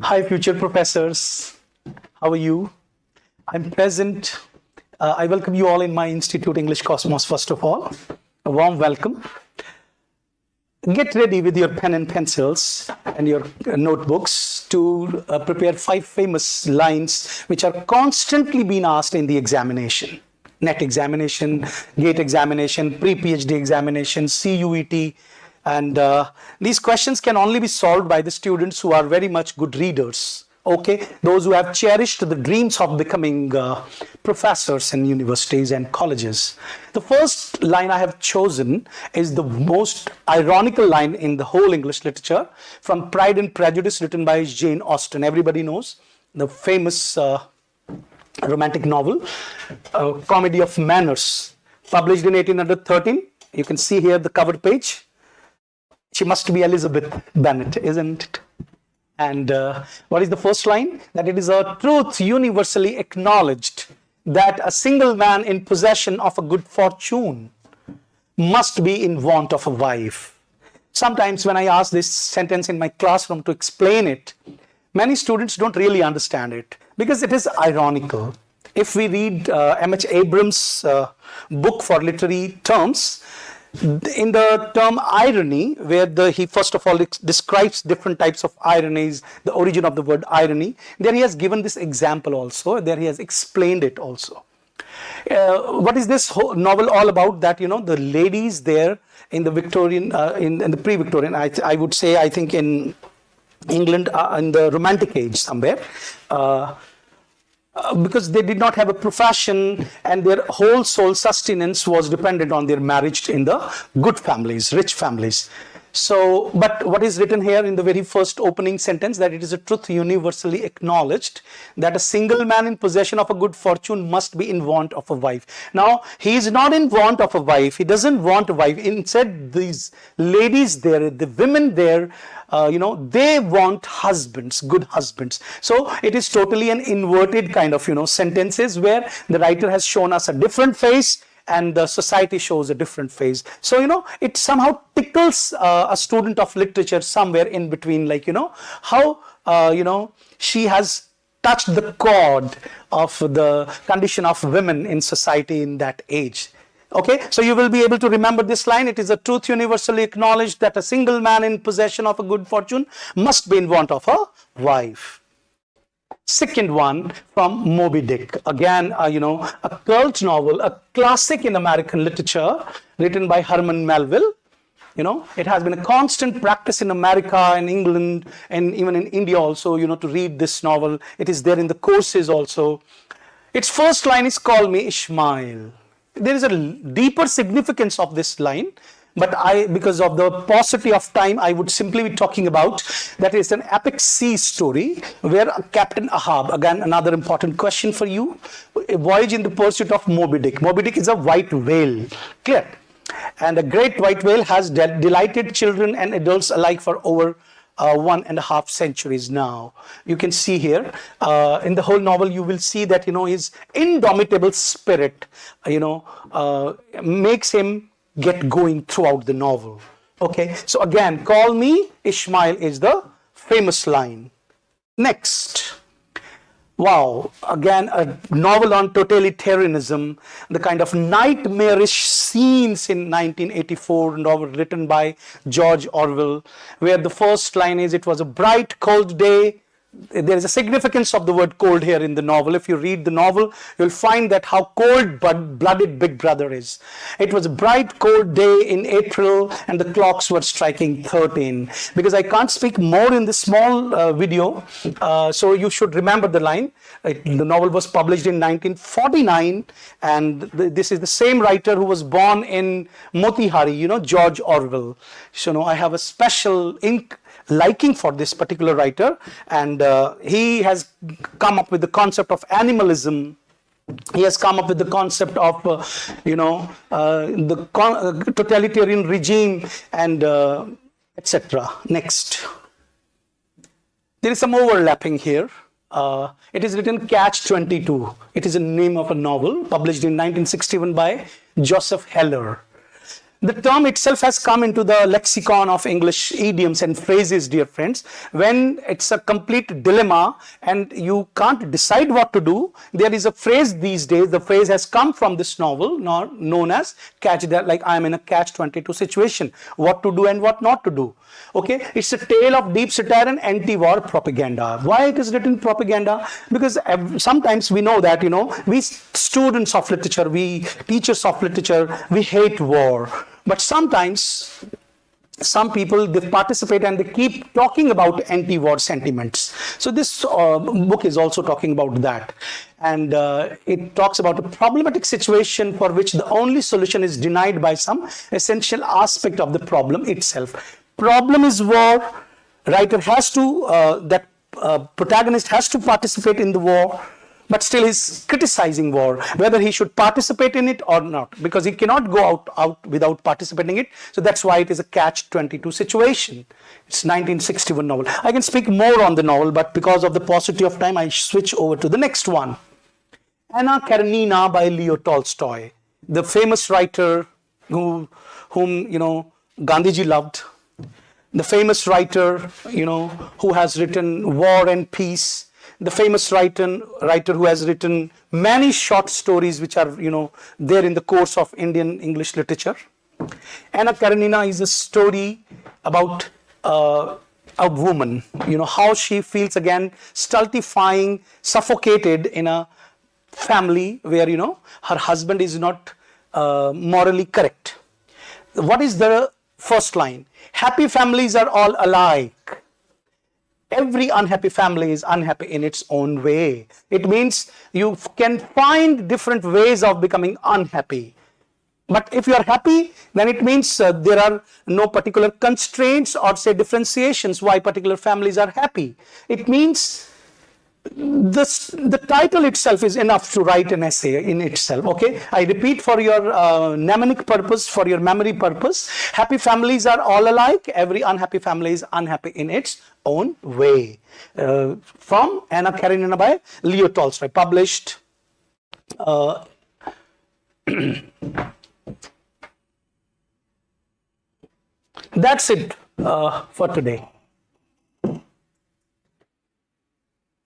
Hi, future professors. How are you? I'm present. I welcome you all in my Institute English Cosmos, first of all. A warm welcome. Get ready with your pen and pencils and your notebooks to prepare 5 famous lines which are constantly being asked in the examination. NET examination, GATE examination, pre-PhD examination, CUET, and these questions can only be solved by the students who are very much good readers. Okay, those who have cherished the dreams of becoming professors in universities and colleges. The first line I have chosen is the most ironical line in the whole English literature, from Pride and Prejudice, written by Jane Austen. Everybody knows the famous romantic novel, Comedy of Manners, published in 1813. You can see here the cover page. She must be Elizabeth Bennet, isn't it? And what is the first line? That it is a truth universally acknowledged that a single man in possession of a good fortune must be in want of a wife. Sometimes when I ask this sentence in my classroom to explain it, many students don't really understand it because it is ironical. If we read M.H. Abrams' book for literary terms, in the term irony, where he first of all describes different types of ironies, the origin of the word irony, there he has given this example also, there he has explained it also. What is this whole novel all about? That, you know, the ladies there in the Victorian, in the pre-Victorian, I would say, I think in England, in the Romantic age somewhere, because they did not have a profession and their whole soul sustenance was dependent on their marriage in the good families, rich families. So, but what is written here in the very first opening sentence, that it is a truth universally acknowledged that a single man in possession of a good fortune must be in want of a wife. Now, he is not in want of a wife. He doesn't want a wife. Instead, these ladies there, the women there, they want husbands, good husbands. So it is totally an inverted kind of, sentences where the writer has shown us a different face and the society shows a different face. So, it somehow tickles a student of literature somewhere in between, like, how, she has touched the chord of the condition of women in society in that age. Okay, so you will be able to remember this line. It is a truth universally acknowledged that a single man in possession of a good fortune must be in want of a wife. Second one, from Moby Dick. Again, a cult novel, a classic in American literature, written by Herman Melville. It has been a constant practice in America, in England, and even in India also, to read this novel. It is there in the courses also. Its first line is, "Call me Ishmael." There is a deeper significance of this line, but because of the paucity of time, I would simply be talking about that it's an epic sea story where Captain Ahab, again another important question for you, a voyage in the pursuit of Moby Dick. Moby Dick is a white whale, clear? And a great white whale has delighted children and adults alike for over 1.5 centuries now. You can see here in the whole novel, you will see that his indomitable spirit makes him get going throughout the novel. Okay, so again, "Call me Ishmael" is the famous line. Next, wow, again a novel on totalitarianism, the kind of nightmarish scenes in 1984 novel written by George Orwell, where the first line is, "It was a bright cold day." There is a significance of the word cold here in the novel. If you read the novel, you'll find that how cold-blooded Big Brother is. It was a bright cold day in April and the clocks were striking 13. Because I can't speak more in this small video, so you should remember the line. The novel was published in 1949, and this is the same writer who was born in Motihari, George Orwell. So I have a special liking for this particular writer, and he has come up with the concept of animalism. He has come up with the concept of the totalitarian regime, and etc. Next, there is some overlapping here. It is written Catch-22. It is the name of a novel published in 1961 by Joseph Heller. The term itself has come into the lexicon of English idioms and phrases, dear friends. When it's a complete dilemma and you can't decide what to do, there is a phrase these days. The phrase has come from this novel known as catch that, like I am in a catch-22 situation, what to do and what not to do. Okay, it's a tale of deep satire and anti-war propaganda. Why it is written propaganda? Because sometimes we know that, we students of literature, we teachers of literature, we hate war. But sometimes some people, they participate and they keep talking about anti-war sentiments. So this book is also talking about that. And it talks about a problematic situation for which the only solution is denied by some essential aspect of the problem itself. Problem is war. Writer has to, protagonist has to participate in the war, but still he's criticizing war, whether he should participate in it or not, because he cannot go out without participating in it. So that's why it is a catch-22 situation. It's 1961 novel. I can speak more on the novel, but because of the paucity of time, I switch over to the next one. Anna Karenina by Leo Tolstoy, the famous writer whom Gandhiji loved. The famous writer, who has written War and Peace. The famous writer who has written many short stories which are, there in the course of Indian English literature. Anna Karenina is a story about a woman, how she feels again stultifying, suffocated in a family where, her husband is not morally correct. What is the first line? Happy families are all alike. Every unhappy family is unhappy in its own way. It means you can find different ways of becoming unhappy. But if you are happy, then it means there are no particular constraints or say differentiations why particular families are happy. It means the title itself is enough to write an essay in itself. Okay, I repeat for your mnemonic purpose, for your memory purpose. Happy families are all alike. Every unhappy family is unhappy in its own way. From Anna Karenina by Leo Tolstoy, published that's it for today.